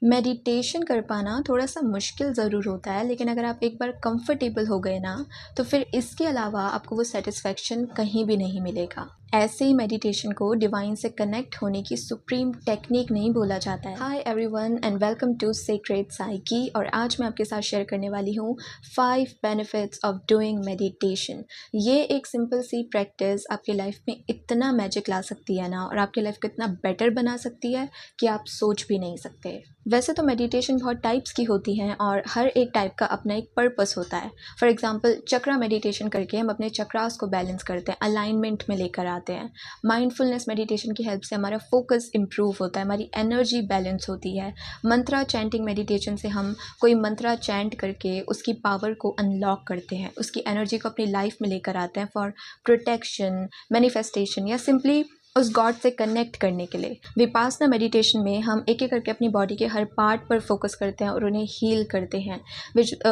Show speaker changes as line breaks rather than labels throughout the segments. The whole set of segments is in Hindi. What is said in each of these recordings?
मेडिटेशन कर पाना थोड़ा-सा मुश्किल ज़रूर होता है, लेकिन अगर आप एक बार कंफर्टेबल हो गए ना, तो फिर इसके अलावा आपको वो सैटिस्फैक्शन कहीं भी नहीं मिलेगा। ऐसे ही मेडिटेशन को डिवाइन से कनेक्ट होने की सुप्रीम टेक्निक नहीं बोला जाता है। Hi everyone and welcome to secret psyche. और आज मैं आपके साथ शेयर करने वाली हूँ 5 बेनिफिट्स ऑफ डूइंग मेडिटेशन। ये एक सिंपल सी प्रैक्टिस आपकी लाइफ में इतना मैजिक ला सकती है ना, और आपकी लाइफ को इतना बेटर बना सकती है कि आप सोच भी नहीं सकते। वैसे तो मेडिटेशन बहुत टाइप्स की होती हैं और हर एक टाइप का अपना एक पर्पस होता है। फॉर एग्जांपल चक्रा मेडिटेशन करके हम अपने चक्रास को बैलेंस करते हैं, अलाइनमेंट में लेकर आते हैं। माइंडफुलनेस मेडिटेशन की हेल्प से हमारा फोकस इंप्रूव होता है, हमारी एनर्जी बैलेंस होती है। मंत्रा चैंटिंग मेडिटेशन से हम कोई मंत्रा चैंट करके उसकी पावर को अनलॉक करते हैं, उसकी एनर्जी को अपनी लाइफ में लेकर आते हैं फॉर प्रोटेक्शन, मैनिफेस्टेशन या सिंपली उस गॉड से कनेक्ट करने के लिए। विपासना मेडिटेशन में हम एक एक करके अपनी बॉडी के हर पार्ट पर फोकस करते हैं और उन्हें हील करते हैं।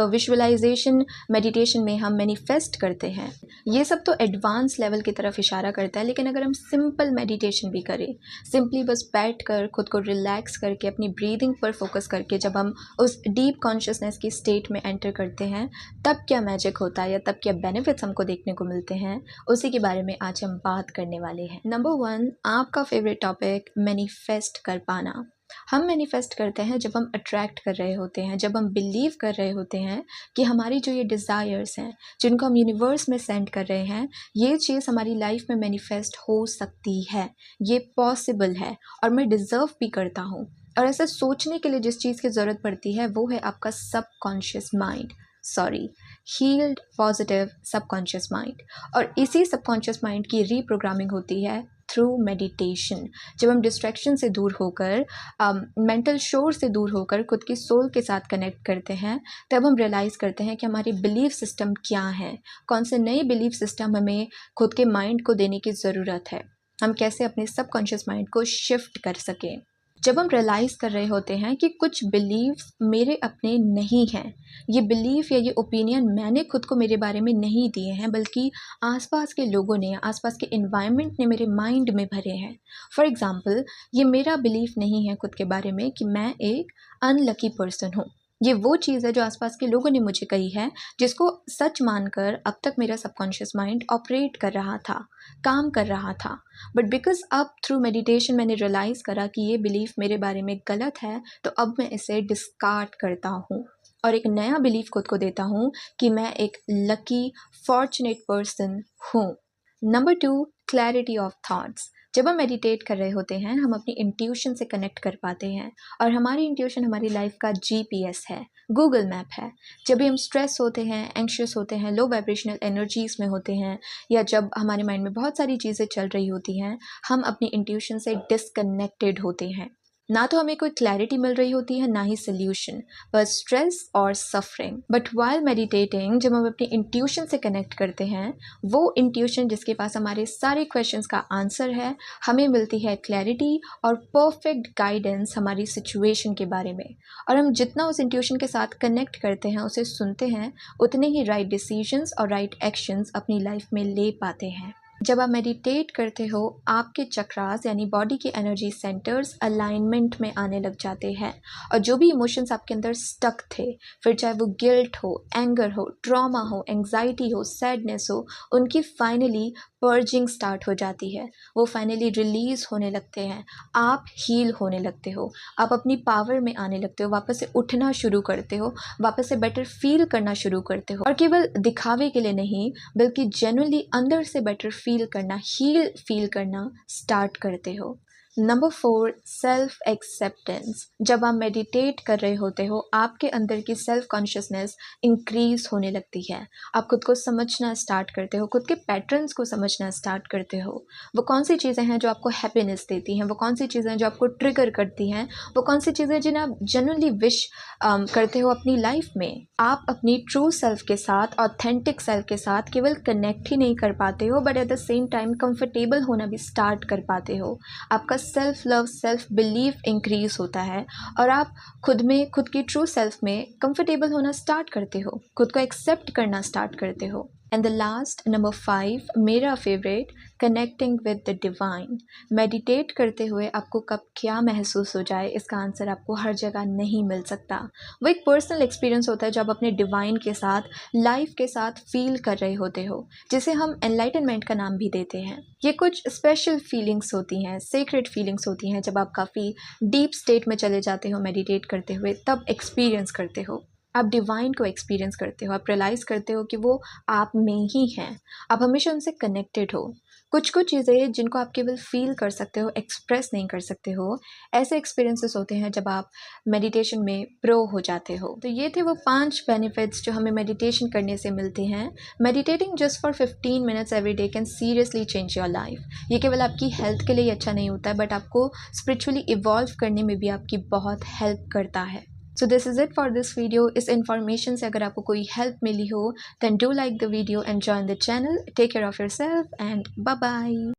विजुअलाइजेशन मेडिटेशन में हम मैनिफेस्ट करते हैं। ये सब तो एडवांस लेवल की तरफ इशारा करता है, लेकिन अगर हम सिंपल मेडिटेशन भी करें, सिंपली बस बैठ कर खुद को रिलैक्स करके अपनी ब्रीदिंग पर फोकस करके जब हम उस डीप कॉन्शियसनेस की स्टेट में एंटर करते हैं, तब क्या मैजिक होता है या तब क्या बेनिफिट्स हमको देखने को मिलते हैं, उसी के बारे में आज हम बात करने वाले हैं। नंबर 1, आपका फेवरेट टॉपिक, मैनिफेस्ट कर पाना। हम मैनिफेस्ट करते हैं जब हम अट्रैक्ट कर रहे होते हैं, जब हम बिलीव कर रहे होते हैं कि हमारी जो ये डिज़ायर्स हैं, जिनको हम यूनिवर्स में सेंड कर रहे हैं, ये चीज़ हमारी लाइफ में मैनिफेस्ट हो सकती है, ये पॉसिबल है और मैं डिज़र्व भी करता हूँ। और ऐसा सोचने के लिए जिस चीज़ की ज़रूरत पड़ती है वो है आपका subconscious mind, healed positive subconscious mind. और इसी सबकॉन्शियस माइंड की रीप्रोग्रामिंग होती है थ्रू मेडिटेशन। जब हम डिस्ट्रैक्शन से दूर होकर, मेंटल शोर से दूर होकर खुद की सोल के साथ कनेक्ट करते हैं, तब हम रियलाइज़ करते हैं कि हमारी बिलीफ सिस्टम क्या है, कौन से नए बिलीफ सिस्टम हमें खुद के माइंड को देने की ज़रूरत है, हम कैसे अपने सबकॉन्शियस माइंड को शिफ्ट कर सकें। जब हम रियलाइज़ कर रहे होते हैं कि कुछ बिलीव्स मेरे अपने नहीं हैं, ये बिलीफ या ये ओपिनियन मैंने खुद को मेरे बारे में नहीं दिए हैं, बल्कि आसपास के लोगों ने, आसपास के एनवायरनमेंट ने मेरे माइंड में भरे हैं। फॉर एग्जांपल, ये मेरा बिलीफ नहीं है खुद के बारे में कि मैं एक अनलकी पर्सन हूँ। ये वो चीज़ है जो आसपास के लोगों ने मुझे कही है, जिसको सच मानकर अब तक मेरा सबकॉन्शियस माइंड ऑपरेट कर रहा था, काम कर रहा था। बट बिकॉज अब थ्रू मेडिटेशन मैंने रियलाइज़ करा कि ये बिलीफ मेरे बारे में गलत है, तो अब मैं इसे डिस्कार्ड करता हूँ और एक नया बिलीफ खुद को देता हूँ कि मैं एक लकी फॉर्चुनेट पर्सन हूँ। Number 2, clarity of thoughts. जब हम मेडिटेट कर रहे होते हैं, हम अपनी इंट्यूशन से कनेक्ट कर पाते हैं, और हमारी इंट्यूशन हमारी लाइफ का जीपीएस है, गूगल मैप है। जब भी हम स्ट्रेस होते हैं, एंग्शियस होते हैं, लो वाइब्रेशनल एनर्जीज़ में होते हैं, या जब हमारे माइंड में बहुत सारी चीज़ें चल रही होती हैं, हम अपनी इंट्यूशन से डिसकनेक्टेड होते हैं। ना तो हमें कोई क्लैरिटी मिल रही होती है, ना ही सोल्यूशन, बस स्ट्रेस और सफरिंग। बट वाइल मेडिटेटिंग, जब हम अपनी इंट्यूशन से कनेक्ट करते हैं, वो इंट्यूशन जिसके पास हमारे सारे क्वेश्चंस का आंसर है, हमें मिलती है क्लैरिटी और परफेक्ट गाइडेंस हमारी सिचुएशन के बारे में। और हम जितना उस इंट्यूशन के साथ कनेक्ट करते हैं, उसे सुनते हैं, उतने ही राइट डिसीजंस और राइट एक्शंस अपनी लाइफ में ले पाते हैं। जब आप मेडिटेट करते हो, आपके चक्रास यानी बॉडी के एनर्जी सेंटर्स अलाइनमेंट में आने लग जाते हैं, और जो भी इमोशंस आपके अंदर स्टक थे, फिर चाहे वो गिल्ट हो, एंगर हो, ट्रॉमा हो, एंग्जाइटी हो, सैडनेस हो, उनकी फाइनली पर्जिंग स्टार्ट हो जाती है। वो फाइनली रिलीज़ होने लगते हैं, आप हील होने लगते हो, आप अपनी पावर में आने लगते हो, वापस से उठना शुरू करते हो, वापस से बेटर फील करना शुरू करते हो, और केवल दिखावे के लिए नहीं, बल्कि जेन्युइनली अंदर से बेटर फील करना, हील फील करना स्टार्ट करते हो। Number 4, self acceptance. जब आप मेडिटेट कर रहे होते हो, आपके अंदर की सेल्फ कॉन्शियसनेस इंक्रीज होने लगती है। आप खुद को समझना स्टार्ट करते हो, खुद के पैटर्न्स को समझना स्टार्ट करते हो। वो कौन सी चीज़ें हैं जो आपको हैप्पीनेस देती हैं, वो कौन सी चीज़ें हैं जो आपको ट्रिगर करती हैं, वो कौन सी चीज़ें जिन्हें आप जेन्युइनली विश करते हो अपनी लाइफ में। आप अपनी ट्रू सेल्फ के साथ, ऑथेंटिक सेल्फ के साथ केवल कनेक्ट ही नहीं कर पाते हो, but at the same time comfortable होना भी स्टार्ट कर पाते हो। आपका self love, self belief increase होता है, और आप खुद में, खुद की ट्रू सेल्फ में कंफर्टेबल होना स्टार्ट करते हो, खुद को एक्सेप्ट करना स्टार्ट करते हो। एंड द लास्ट नंबर 5 मेरा favourite, connecting with the divine. Meditate करते हुए आपको कब क्या महसूस हो जाए, इसका आंसर आपको हर जगह नहीं मिल सकता। वो एक पर्सनल एक्सपीरियंस होता है जब अपने डिवाइन के साथ, लाइफ के साथ फील कर रहे होते हो, जिसे हम एनलाइटनमेंट का नाम भी देते हैं। ये कुछ स्पेशल फीलिंग्स होती हैं, सीक्रेट फीलिंग्स होती हैं जब आप काफ़ी डीप स्टेट में चले जाते हो मेडिटेट करते हुए, तब एक्सपीरियंस करते हो, आप डिवाइन को एक्सपीरियंस करते हो, आप रियलाइज़ करते हो कि वो आप में ही हैं, आप हमेशा उनसे कनेक्टेड हो। कुछ कुछ चीज़ें जिनको आप केवल फील कर सकते हो, एक्सप्रेस नहीं कर सकते हो, ऐसे एक्सपीरियंसेस होते हैं जब आप मेडिटेशन में प्रो हो जाते हो। तो ये थे वो 5 बेनिफिट्स जो हमें मेडिटेशन करने से मिलते हैं। Meditating just for 15 minutes every day can seriously change your life. ये केवल आपकी हेल्थ के लिए अच्छा नहीं होता है, बट आपको स्पिरिचुअली इवॉल्व करने में भी आपकी बहुत हेल्प करता है। So this is it for this video. इस इन्फॉर्मेशन से अगर आपको कोई हेल्प मिली हो, then do like the video and join the channel. Take care of yourself and bye bye.